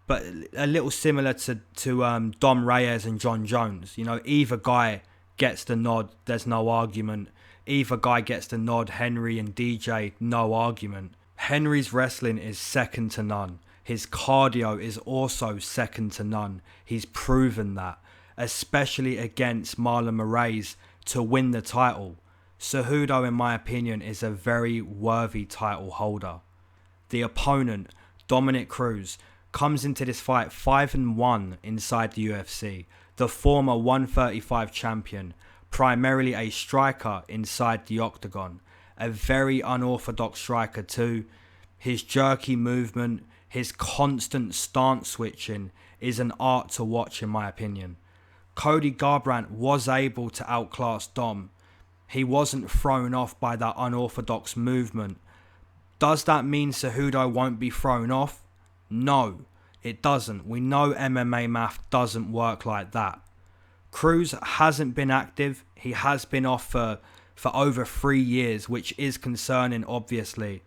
Speaker 3: but a little similar to Dom Reyes and John Jones. You know, either guy gets the nod, there's no argument. Either guy gets the nod, Henry and DJ, no argument. Henry's wrestling is second to none. His cardio is also second to none. He's proven that, especially against Maryna Moroz to win the title. Cejudo, in my opinion, is a very worthy title holder. The opponent, Dominic Cruz, comes into this fight 5-1 inside the UFC. The former 135 champion, primarily a striker inside the octagon. A very unorthodox striker too. His jerky movement, his constant stance switching is an art to watch in my opinion. Cody Garbrandt was able to outclass Dom. He wasn't thrown off by that unorthodox movement. Does that mean Cejudo won't be thrown off? No, it doesn't. We know MMA math doesn't work like that. Cruz hasn't been active. He has been off for over 3 years, which is concerning, obviously.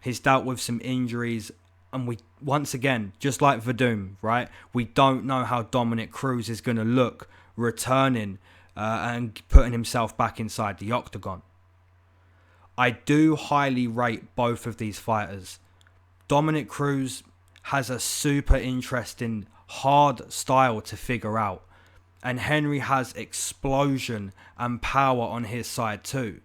Speaker 3: He's dealt with some injuries. And we, once again, just like Werdum, right? We don't know how Dominic Cruz is going to look returning and putting himself back inside the octagon. I do highly rate both of these fighters. Dominic Cruz has a super interesting, hard style to figure out. And Henry has explosion and power on his side too.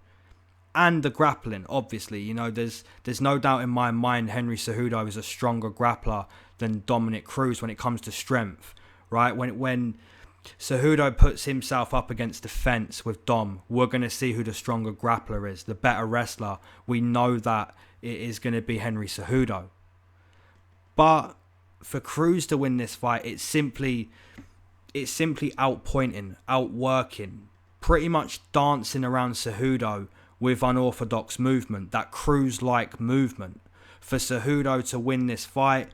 Speaker 3: And the grappling, obviously, you know, there's no doubt in my mind Henry Cejudo is a stronger grappler than Dominic Cruz when it comes to strength, right? When Cejudo puts himself up against the fence with Dom, we're going to see who the stronger grappler is, the better wrestler. We know that it is going to be Henry Cejudo. But for Cruz to win this fight, it's simply outpointing, outworking, pretty much dancing around Cejudo with unorthodox movement, that Cruz-like movement. For Cejudo to win this fight,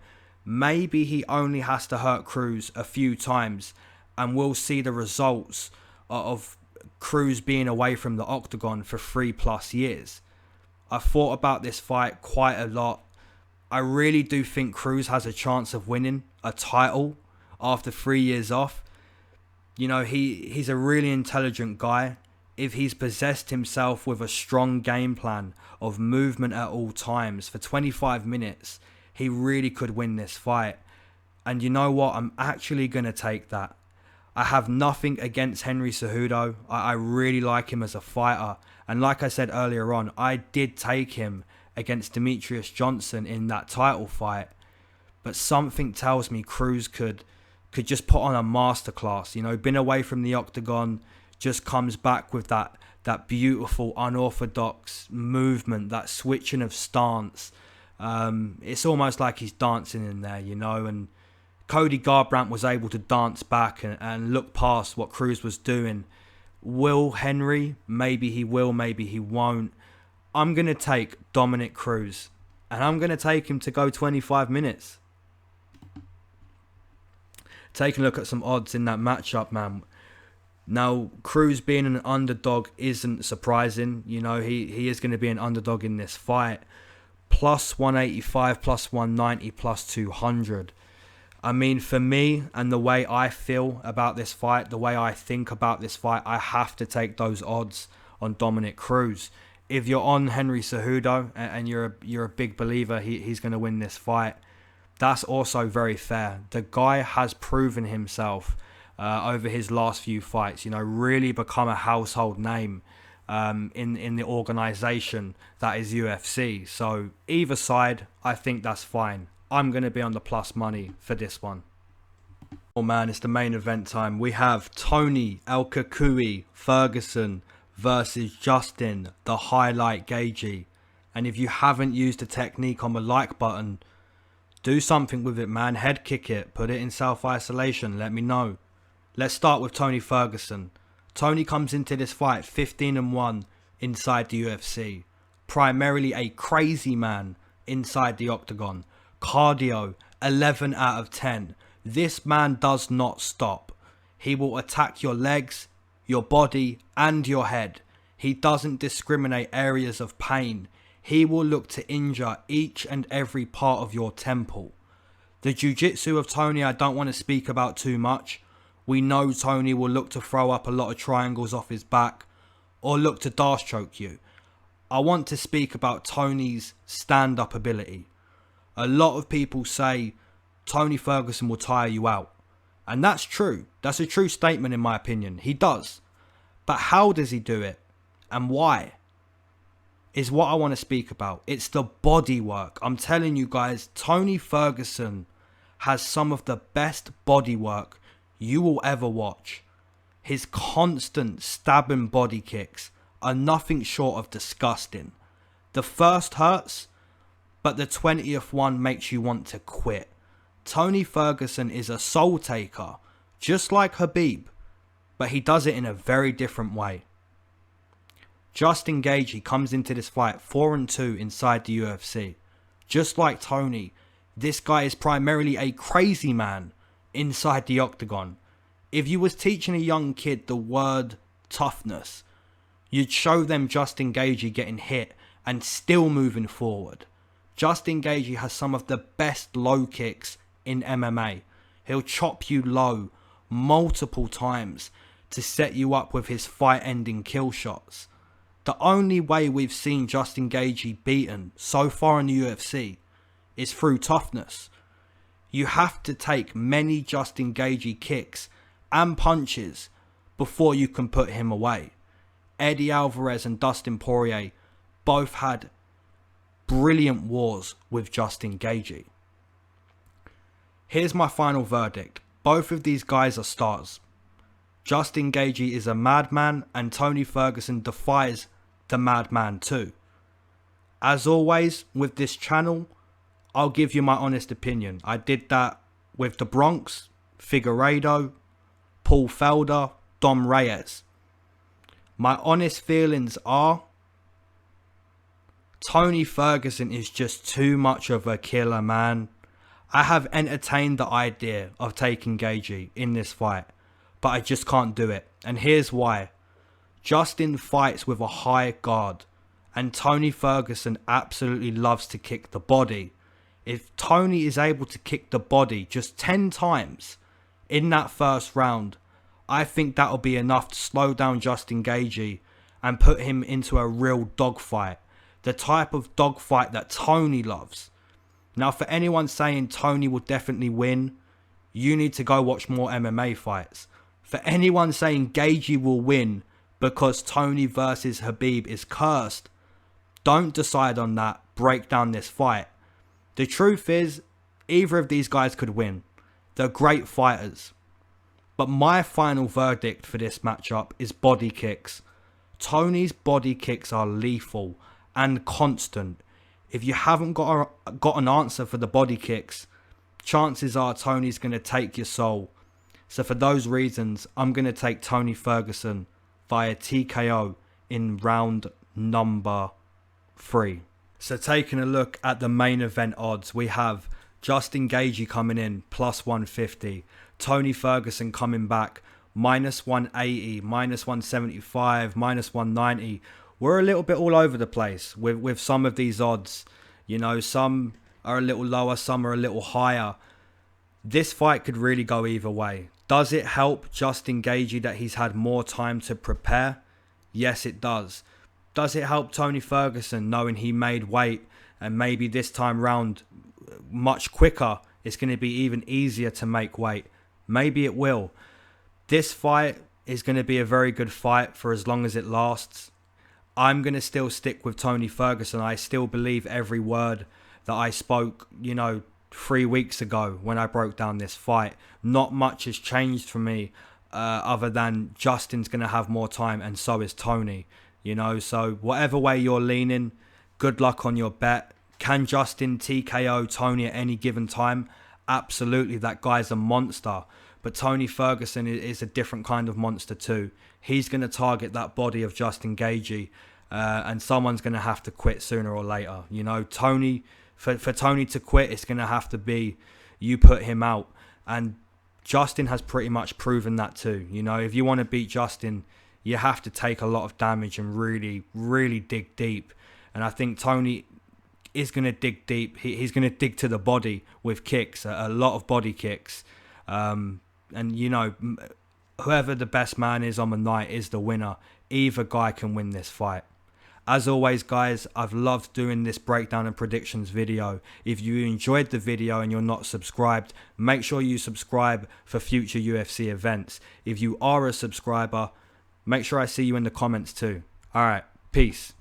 Speaker 3: maybe he only has to hurt Cruz a few times and we'll see the results of Cruz being away from the octagon for 3+ years. I've thought about this fight quite a lot. I really do think Cruz has a chance of winning a title after 3 years off. You know, he's a really intelligent guy. If he's possessed himself with a strong game plan of movement at all times for 25 minutes, he really could win this fight. And you know what? I'm actually going to take that. I have nothing against Henry Cejudo. I really like him as a fighter. And like I said earlier on, I did take him against Demetrius Johnson in that title fight. But something tells me Cruz could just put on a masterclass. You know, been away from the octagon, just comes back with that beautiful unorthodox movement, that switching of stance. It's almost like he's dancing in there, you know. And Cody Garbrandt was able to dance back and look past what Cruz was doing. Will Henry? Maybe he will, maybe he won't. I'm going to take Dominic Cruz, and I'm going to take him to go 25 minutes. Taking a look at some odds in that matchup, man. Now, Cruz being an underdog isn't surprising. You know, he is going to be an underdog in this fight. Plus 185, plus 190, plus 200. I mean, for me and the way I feel about this fight, the way I think about this fight, I have to take those odds on Dominic Cruz. If you're on Henry Cejudo and you're a big believer he's going to win this fight, that's also very fair. The guy has proven himself over his last few fights, you know, really become a household name in the organization that is UFC. So either side, I think that's fine. I'm going to be on the plus money for this one. Oh man, it's the main event time. We have Tony El Cucuy Ferguson versus Justin the Highlight Gaethje. And if you haven't used the technique on the like button, do something with it, man. Head kick it. Put it in self-isolation. Let me know. Let's start with Tony Ferguson. Tony comes into this fight 15-1 inside the UFC. Primarily a crazy man inside the octagon. Cardio, 11 out of 10. This man does not stop. He will attack your legs, your body, and your head. He doesn't discriminate areas of pain. He will look to injure each and every part of your temple. The jiu-jitsu of Tony I don't want to speak about too much. We know Tony will look to throw up a lot of triangles off his back or look to dash choke you. I want to speak about Tony's stand-up ability. A lot of people say Tony Ferguson will tire you out. And that's true. That's a true statement in my opinion. He does. But how does he do it? And why? Is what I want to speak about. It's the body work. I'm telling you guys, Tony Ferguson has some of the best body work you will ever watch. His constant stabbing body kicks are nothing short of disgusting. The first hurts, but the 20th one makes you want to quit. Tony Ferguson is a soul taker, just like Khabib, but he does it in a very different way. Justin Gaethje comes into this fight 4-2 inside the UFC. Just like Tony, this guy is primarily a crazy man inside the octagon. If you was teaching a young kid the word toughness, you'd show them Justin Gaethje getting hit and still moving forward. Justin Gaethje has some of the best low kicks in MMA. He'll chop you low multiple times to set you up with his fight-ending kill shots. The only way we've seen Justin Gaethje beaten so far in the UFC is through toughness. You have to take many Justin Gaethje kicks and punches before you can put him away. Eddie Alvarez and Dustin Poirier both had brilliant wars with Justin Gaethje. Here's my final verdict. Both of these guys are stars. Justin Gaethje is a madman and Tony Ferguson defies the madman too. As always with this channel, I'll give you my honest opinion. I did that with the Bronx, Figueiredo, Paul Felder, Dom Reyes. My honest feelings are Tony Ferguson is just too much of a killer, man. I have entertained the idea of taking Gaethje in this fight, but I just can't do it. And here's why. Justin fights with a high guard, and Tony Ferguson absolutely loves to kick the body. If Tony is able to kick the body just 10 times in that first round, I think that'll be enough to slow down Justin Gaethje and put him into a real dogfight. The type of dogfight that Tony loves. Now, for anyone saying Tony will definitely win, you need to go watch more MMA fights. For anyone saying Gaethje will win because Tony versus Khabib is cursed, don't decide on that. Break down this fight. The truth is, either of these guys could win. They're great fighters. But my final verdict for this matchup is body kicks. Tony's body kicks are lethal and constant. If you haven't got an answer for the body kicks, chances are Tony's going to take your soul. So for those reasons, I'm going to take Tony Ferguson via TKO in round number 3. So taking a look at the main event odds, we have Justin Gaethje coming in plus 150. Tony Ferguson coming back minus 180, minus 175, minus 190. We're a little bit all over the place with some of these odds. You know, some are a little lower, some are a little higher. This fight could really go either way. Does it help Justin Gaethje that he's had more time to prepare? Yes, it does. Does it help Tony Ferguson knowing he made weight and maybe this time round much quicker it's going to be even easier to make weight? Maybe it will. This fight is going to be a very good fight for as long as it lasts. I'm going to still stick with Tony Ferguson. I still believe every word that I spoke, 3 weeks ago when I broke down this fight. Not much has changed for me other than Justin's going to have more time and so is Tony. So whatever way you're leaning, good luck on your bet. Can Justin TKO Tony at any given time? Absolutely, that guy's a monster. But Tony Ferguson is a different kind of monster too. He's going to target that body of Justin Gaethje, and someone's going to have to quit sooner or later. Tony, for Tony to quit, it's going to have to be you put him out. And Justin has pretty much proven that too. If you want to beat Justin, you have to take a lot of damage and really, really dig deep. And I think Tony is going to dig deep. He's going to dig to the body with kicks, a lot of body kicks. And whoever the best man is on the night is the winner. Either guy can win this fight. As always, guys, I've loved doing this breakdown and predictions video. If you enjoyed the video and you're not subscribed, make sure you subscribe for future UFC events. If you are a subscriber, make sure I see you in the comments too. All right, peace.